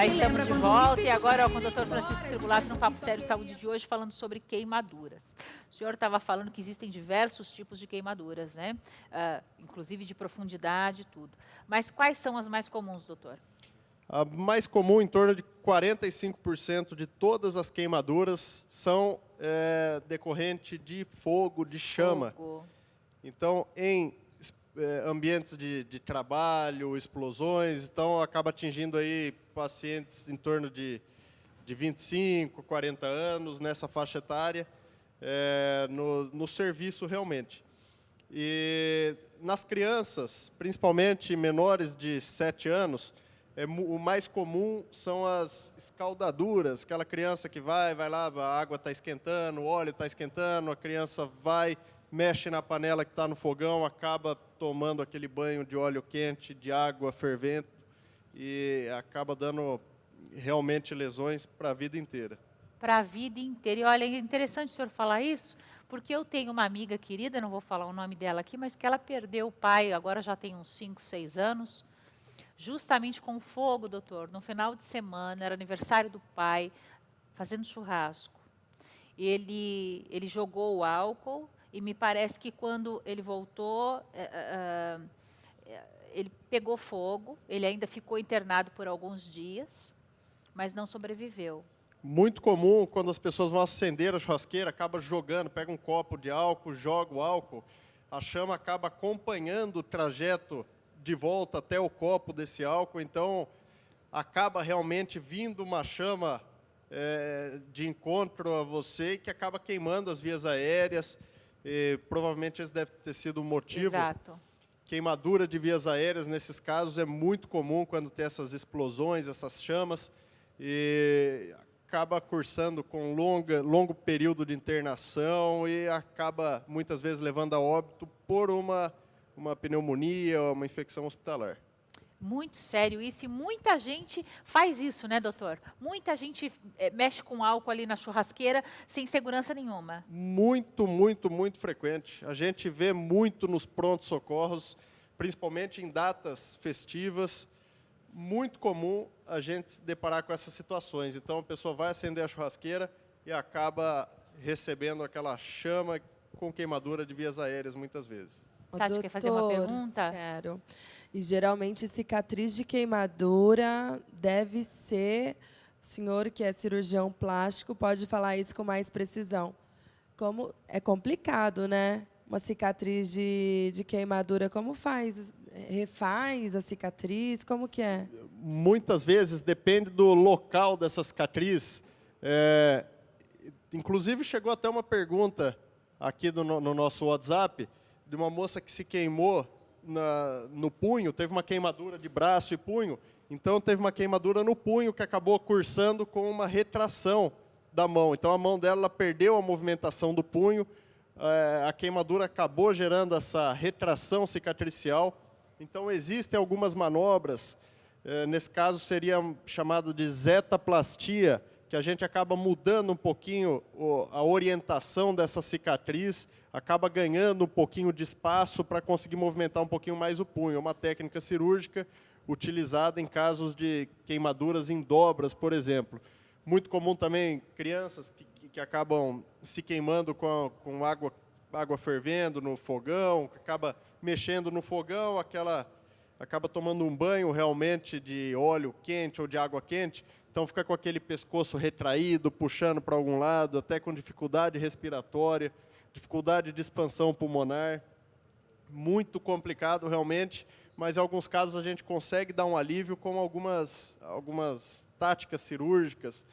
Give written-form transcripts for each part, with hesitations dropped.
Já estamos de volta e agora com o Dr. Francisco Tribulato no Papo Sério Saúde de hoje, falando sobre queimaduras. O senhor estava falando que existem diversos tipos de queimaduras, né? Inclusive de profundidade e tudo. Mas quais são as mais comuns, doutor? A mais comum, em torno de 45% de todas as queimaduras, são decorrente de fogo, de chama. Fogo. Então, em ambientes de trabalho, explosões, então acaba atingindo aí pacientes em torno de 25, 40 anos, nessa faixa etária, no serviço realmente. E nas crianças, principalmente menores de 7 anos, o mais comum são as escaldaduras, aquela criança que vai lá, a água está esquentando, o óleo está esquentando, a criança vai, mexe na panela que está no fogão, acaba tomando aquele banho de óleo quente, de água fervente, e acaba dando realmente lesões para a vida inteira. Para a vida inteira. E olha, é interessante o senhor falar isso, porque eu tenho uma amiga querida, não vou falar o nome dela aqui, mas que ela perdeu o pai, agora já tem uns 5, 6 anos, justamente com fogo, doutor. No final de semana, era aniversário do pai, fazendo churrasco. Ele jogou o álcool e me parece que quando ele voltou, ele pegou fogo, ele ainda ficou internado por alguns dias, mas não sobreviveu. Muito comum, quando as pessoas vão acender a churrasqueira, acaba jogando, pega um copo de álcool, joga o álcool, a chama acaba acompanhando o trajeto de volta até o copo desse álcool, então acaba realmente vindo uma chama de encontro a você que acaba queimando as vias aéreas, provavelmente esse deve ter sido o motivo. Exato. Queimadura de vias aéreas, nesses casos, é muito comum quando tem essas explosões, essas chamas, e acaba cursando com longo período de internação e acaba, muitas vezes, levando a óbito por uma pneumonia ou uma infecção hospitalar. Muito sério isso, e muita gente faz isso, né, doutor? Muita gente mexe com álcool ali na churrasqueira sem segurança nenhuma. Muito, muito, muito frequente. A gente vê muito nos prontos-socorros, principalmente em datas festivas. Muito comum a gente se deparar com essas situações. Então, a pessoa vai acender a churrasqueira e acaba recebendo aquela chama com queimadura de vias aéreas, muitas vezes. Tati, quer fazer uma pergunta? Quero. E geralmente cicatriz de queimadura deve ser, o senhor que é cirurgião plástico pode falar isso com mais precisão. Como é complicado, né? Uma cicatriz de queimadura, como faz? Refaz a cicatriz? Como que é? Muitas vezes depende do local dessa cicatriz. Inclusive chegou até uma pergunta aqui no nosso WhatsApp de uma moça que se queimou no punho, teve uma queimadura de braço e punho, então teve uma queimadura no punho que acabou cursando com uma retração da mão. Então a mão dela perdeu a movimentação do punho, a queimadura acabou gerando essa retração cicatricial. Então existem algumas manobras, nesse caso seria chamado de zetaplastia, que a gente acaba mudando um pouquinho a orientação dessa cicatriz, acaba ganhando um pouquinho de espaço para conseguir movimentar um pouquinho mais o punho. É uma técnica cirúrgica utilizada em casos de queimaduras em dobras, por exemplo. Muito comum também crianças que acabam se queimando com água fervendo no fogão, que acaba mexendo no fogão, acaba tomando um banho realmente de óleo quente ou de água quente, então fica com aquele pescoço retraído, puxando para algum lado, até com dificuldade respiratória, dificuldade de expansão pulmonar. Muito complicado realmente, mas em alguns casos a gente consegue dar um alívio com algumas táticas cirúrgicas,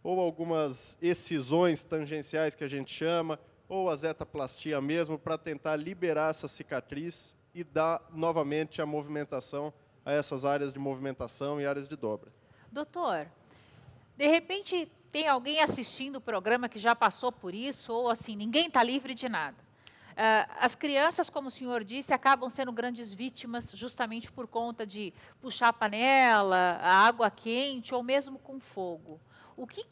ou algumas excisões tangenciais que a gente chama, ou a zetaplastia mesmo, para tentar liberar essa cicatriz e dar novamente a movimentação a essas áreas de movimentação e áreas de dobra. Doutor, de repente tem alguém assistindo o programa que já passou por isso, ou assim, ninguém está livre de nada. As crianças, como o senhor disse, acabam sendo grandes vítimas justamente por conta de puxar a panela, a água quente ou mesmo com fogo. O que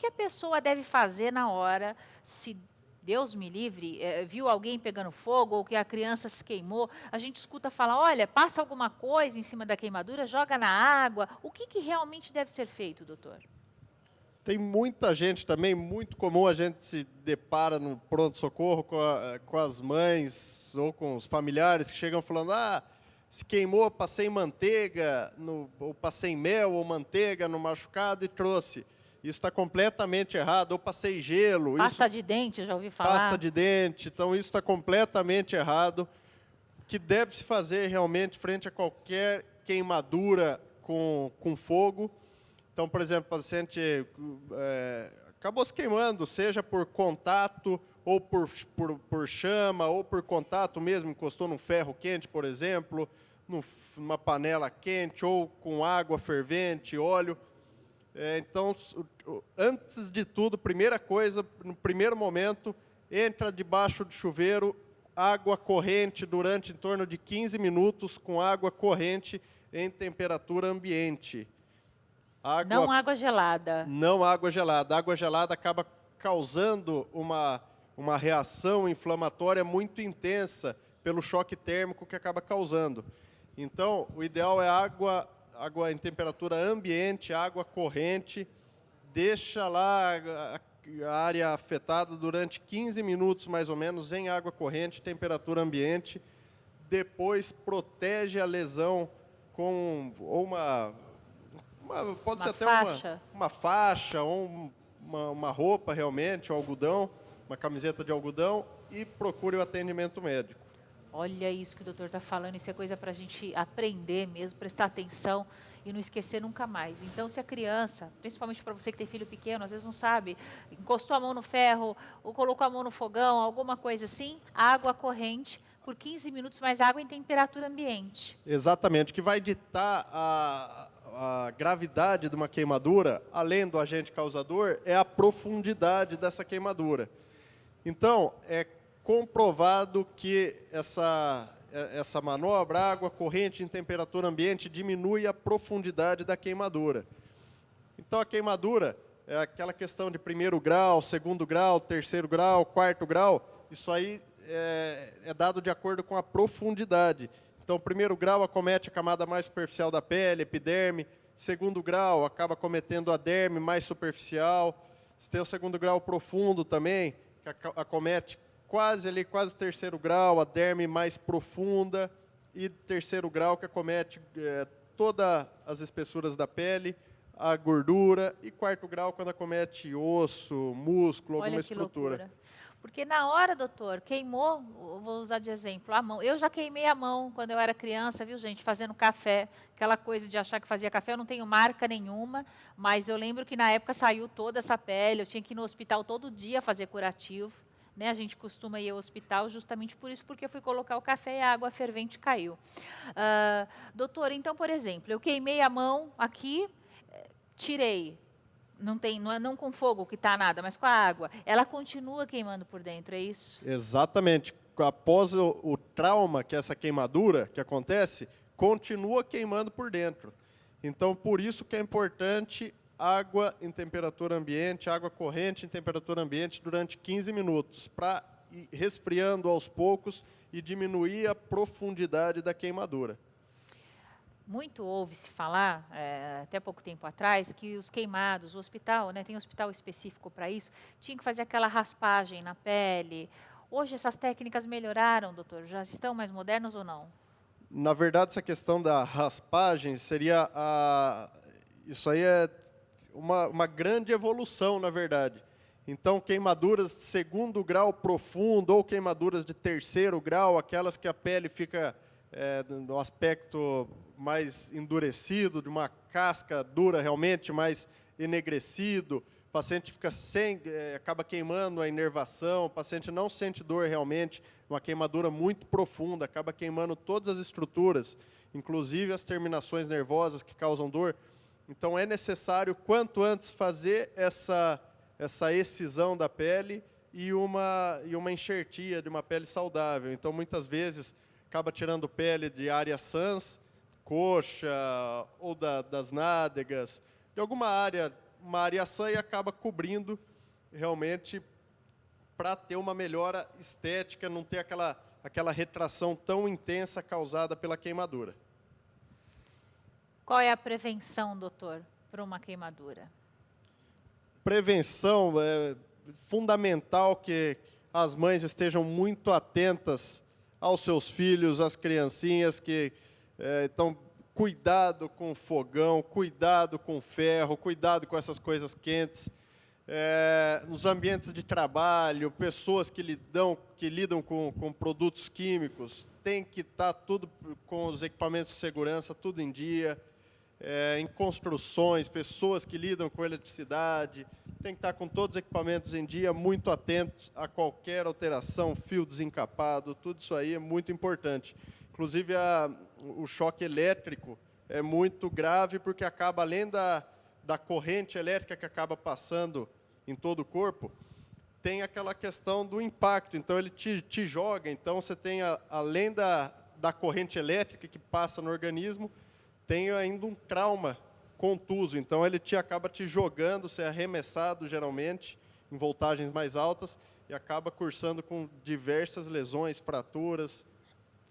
a pessoa deve fazer na hora, se Deus me livre, viu alguém pegando fogo ou que a criança se queimou, a gente escuta falar, olha, passa alguma coisa em cima da queimadura, joga na água. O que realmente deve ser feito, doutor? Tem muita gente também, muito comum a gente se depara no pronto-socorro com as mães ou com os familiares que chegam falando, se queimou, passei manteiga, ou passei mel ou manteiga no machucado e trouxe. Isso está completamente errado, ou passei gelo. Pasta de dente, eu já ouvi falar. Pasta de dente, então isso está completamente errado. O que deve se fazer realmente frente a qualquer queimadura com fogo. Então, por exemplo, o paciente acabou se queimando, seja por contato, ou por chama, ou por contato mesmo, encostou num ferro quente, por exemplo, numa panela quente, ou com água fervente, óleo. Então, antes de tudo, primeira coisa, no primeiro momento, entra debaixo do chuveiro, água corrente durante em torno de 15 minutos, com água corrente em temperatura ambiente. Não água gelada. Não água gelada. A água gelada acaba causando uma reação inflamatória muito intensa pelo choque térmico que acaba causando. Então, o ideal é água em temperatura ambiente, água corrente, deixa lá a área afetada durante 15 minutos, mais ou menos, em água corrente, temperatura ambiente, depois protege a lesão com pode ser até uma faixa, ou uma roupa realmente, um algodão, uma camiseta de algodão, e procure o atendimento médico. Olha isso que o doutor está falando, isso é coisa para a gente aprender mesmo, prestar atenção e não esquecer nunca mais. Então, se a criança, principalmente para você que tem filho pequeno, às vezes não sabe, encostou a mão no ferro ou colocou a mão no fogão, alguma coisa assim, água corrente por 15 minutos, mais água em temperatura ambiente. Exatamente, o que vai ditar a gravidade de uma queimadura, além do agente causador, é a profundidade dessa queimadura. Então, é comprovado que essa manobra, água corrente em temperatura ambiente, diminui a profundidade da queimadura. Então, a queimadura é aquela questão de primeiro grau, segundo grau, terceiro grau, quarto grau, isso aí é dado de acordo com a profundidade. Então, primeiro grau acomete a camada mais superficial da pele, epiderme. Segundo grau acaba acometendo a derme mais superficial. Você tem o segundo grau profundo também, que acomete quase terceiro grau, a derme mais profunda. E terceiro grau que acomete todas as espessuras da pele, a gordura. E quarto grau quando acomete osso, músculo, alguma estrutura. Loucura. Porque na hora, doutor, queimou, vou usar de exemplo, a mão. Eu já queimei a mão quando eu era criança, viu, gente, fazendo café. Aquela coisa de achar que fazia café, eu não tenho marca nenhuma, mas eu lembro que na época saiu toda essa pele, eu tinha que ir no hospital todo dia fazer curativo. Né? A gente costuma ir ao hospital justamente por isso, porque eu fui colocar o café e a água fervente caiu. Doutor, então, por exemplo, eu queimei a mão aqui, tirei. Não com fogo que está nada, mas com a água. Ela continua queimando por dentro, é isso? Exatamente. Após o trauma, que é essa queimadura que acontece, continua queimando por dentro. Então, por isso que é importante água em temperatura ambiente, água corrente em temperatura ambiente durante 15 minutos, para ir resfriando aos poucos e diminuir a profundidade da queimadura. Muito ouve-se falar, até pouco tempo atrás, que os queimados, o hospital, né, tem um hospital específico para isso, tinha que fazer aquela raspagem na pele. Hoje essas técnicas melhoraram, doutor? Já estão mais modernas ou não? Na verdade, essa questão da raspagem seria isso aí é uma grande evolução, na verdade. Então, queimaduras de segundo grau profundo ou queimaduras de terceiro grau, aquelas que a pele fica no aspecto mais endurecido, de uma casca dura realmente, mais enegrecido, o paciente fica acaba queimando a inervação, o paciente não sente dor realmente, uma queimadura muito profunda, acaba queimando todas as estruturas, inclusive as terminações nervosas que causam dor. Então é necessário, quanto antes, fazer essa excisão da pele e uma enxertia de uma pele saudável. Então, muitas vezes, acaba tirando pele de área sans, coxa ou das nádegas, de alguma área, uma área sã, e acaba cobrindo realmente para ter uma melhora estética, não ter aquela retração tão intensa causada pela queimadura. Qual é a prevenção, doutor, para uma queimadura? Prevenção, é fundamental que as mães estejam muito atentas aos seus filhos, às criancinhas que estão... Cuidado com o fogão, cuidado com o ferro, cuidado com essas coisas quentes. Nos ambientes de trabalho, pessoas que lidam com produtos químicos, tem que estar tudo com os equipamentos de segurança, tudo em dia. Em construções, pessoas que lidam com eletricidade, tem que estar com todos os equipamentos em dia, muito atentos a qualquer alteração, fio desencapado, tudo isso aí é muito importante. Inclusive, o choque elétrico é muito grave, porque acaba, além da corrente elétrica que acaba passando em todo o corpo, tem aquela questão do impacto. Então, ele te joga. Então, você tem, além da corrente elétrica que passa no organismo, tem ainda um trauma contuso. Então, ele acaba te jogando, você é arremessado, geralmente, em voltagens mais altas, e acaba cursando com diversas lesões, fraturas,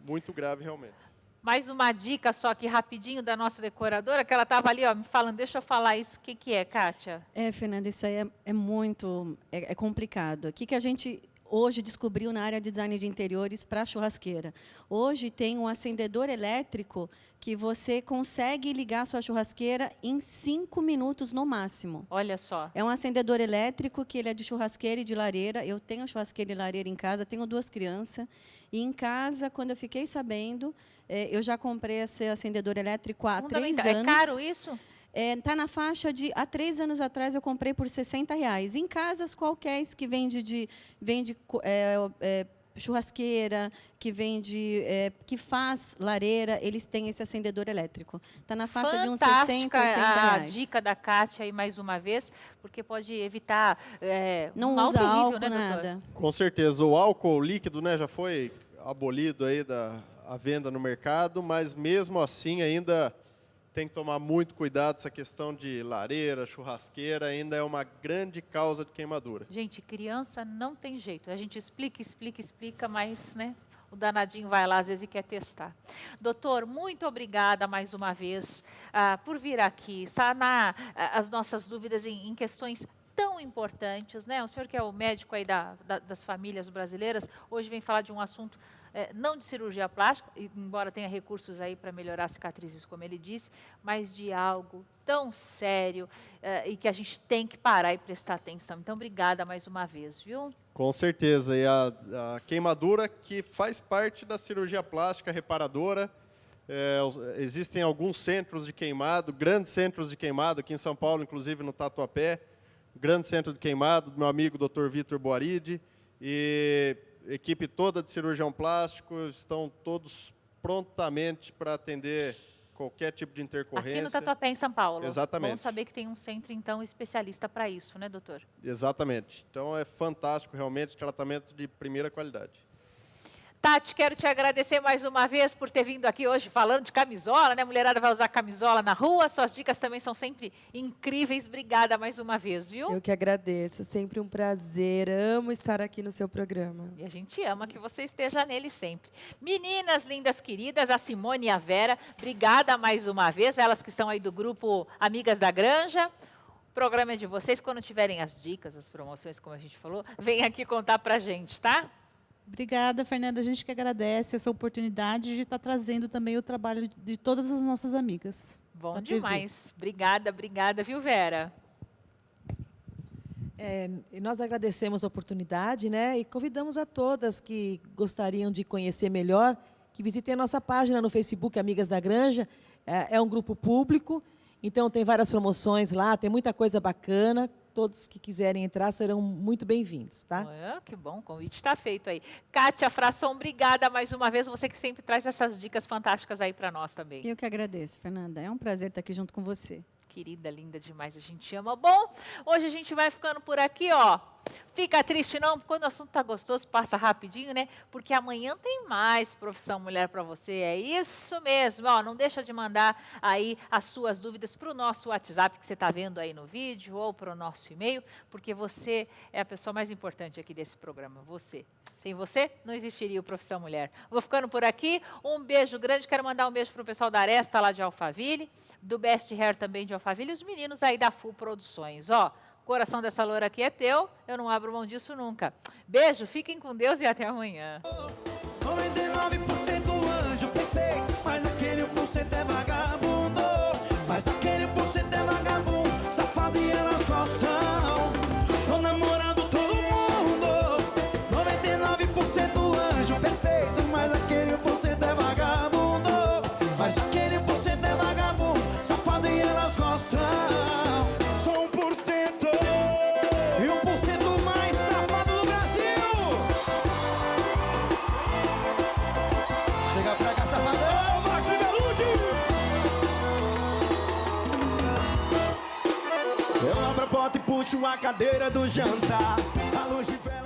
muito grave realmente. Mais uma dica só aqui rapidinho da nossa decoradora, que ela estava ali me falando, deixa eu falar isso, o que é, Kátia? Fernanda, isso aí é muito complicado. O que a gente hoje descobriu na área de design de interiores para churrasqueira? Hoje tem um acendedor elétrico que você consegue ligar a sua churrasqueira em 5 minutos no máximo. Olha só. É um acendedor elétrico que ele é de churrasqueira e de lareira. Eu tenho churrasqueira e lareira em casa, tenho 2 crianças. E em casa, quando eu fiquei sabendo, eu já comprei esse acendedor elétrico há 3 anos. É caro isso? Está na faixa de... Há 3 anos atrás, eu comprei por R$60. Em casas qualquer que vende churrasqueira, que faz lareira, eles têm esse acendedor elétrico. Está na faixa de uns R$60, R$80. A dica da Kátia aí mais uma vez, porque pode evitar não um usa alto álcool, nível, né, nada. doutor? Com certeza. O álcool líquido, né, já foi abolido aí a venda no mercado, mas mesmo assim ainda tem que tomar muito cuidado. Essa questão de lareira, churrasqueira, ainda é uma grande causa de queimadura. Gente, criança não tem jeito. A gente explica, mas, né, o danadinho vai lá às vezes e quer testar. Doutor, muito obrigada mais uma vez por vir aqui, sanar as nossas dúvidas em questões tão importantes, né? O senhor que é o médico aí das famílias brasileiras, hoje vem falar de um assunto não de cirurgia plástica, embora tenha recursos aí para melhorar cicatrizes, como ele disse, mas de algo tão sério e que a gente tem que parar e prestar atenção. Então, obrigada mais uma vez, viu? Com certeza. E a queimadura que faz parte da cirurgia plástica reparadora. Existem alguns centros de queimado, grandes centros de queimado, aqui em São Paulo, inclusive no Tatuapé, grande centro de queimado do meu amigo Dr. Vitor Boaride, e equipe toda de cirurgião plástico, estão todos prontamente para atender qualquer tipo de intercorrência. Aqui no Tatuapé, em São Paulo. Exatamente. Bom saber que tem um centro, então, especialista para isso, né, doutor? Exatamente. Então, é fantástico, realmente, tratamento de primeira qualidade. Tati, quero te agradecer mais uma vez por ter vindo aqui hoje falando de camisola, né? A mulherada vai usar camisola na rua, suas dicas também são sempre incríveis. Obrigada mais uma vez, viu? Eu que agradeço, sempre um prazer, amo estar aqui no seu programa. E a gente ama que você esteja nele sempre. Meninas lindas, queridas, a Simone e a Vera, obrigada mais uma vez, elas que são aí do grupo Amigas da Granja. O programa é de vocês, quando tiverem as dicas, as promoções, como a gente falou, vem aqui contar pra gente, tá? Obrigada, Fernanda. A gente que agradece essa oportunidade de estar trazendo também o trabalho de todas as nossas amigas. Bom demais. Obrigada, viu, Vera? E nós agradecemos a oportunidade, né? E convidamos a todas que gostariam de conhecer melhor, que visitem a nossa página no Facebook, Amigas da Granja. É um grupo público, então tem várias promoções lá, tem muita coisa bacana. Todos que quiserem entrar serão muito bem-vindos, tá? Que bom, o convite está feito aí. Kátia Frasson, obrigada mais uma vez, você que sempre traz essas dicas fantásticas aí para nós também. Eu que agradeço, Fernanda. É um prazer estar aqui junto com você. querida, linda demais, a gente ama. Bom, hoje a gente vai ficando por aqui, ó. Fica triste não, quando o assunto tá gostoso, passa rapidinho, né? Porque amanhã tem mais Profissão Mulher para você, é isso mesmo. Ó, não deixa de mandar aí as suas dúvidas para o nosso WhatsApp que você está vendo aí no vídeo ou para o nosso e-mail, porque você é a pessoa mais importante aqui desse programa, você. Sem você, não existiria o Profissão Mulher. Vou ficando por aqui, um beijo grande, quero mandar um beijo para o pessoal da Aresta lá de Alphaville, do Best Hair também de Alphaville, e os meninos aí da Full Produções, ó. O coração dessa loura aqui é teu, eu não abro mão disso nunca. Beijo, fiquem com Deus e até amanhã. 99% anjo perfeito, mas aquele 1% é vagabundo. Mas aquele 1% é vagabundo, safado e elas gostam. Tô namorando todo mundo. 99% anjo perfeito, mas aquele 1% é vagabundo. Mas aquele 1% é vagabundo, safado e elas gostam. Sou 1% e 1% mais safado do Brasil. Chega pra cá, safadão, Max Belucci. Eu abro a porta e puxo a cadeira do jantar. A luz de vela.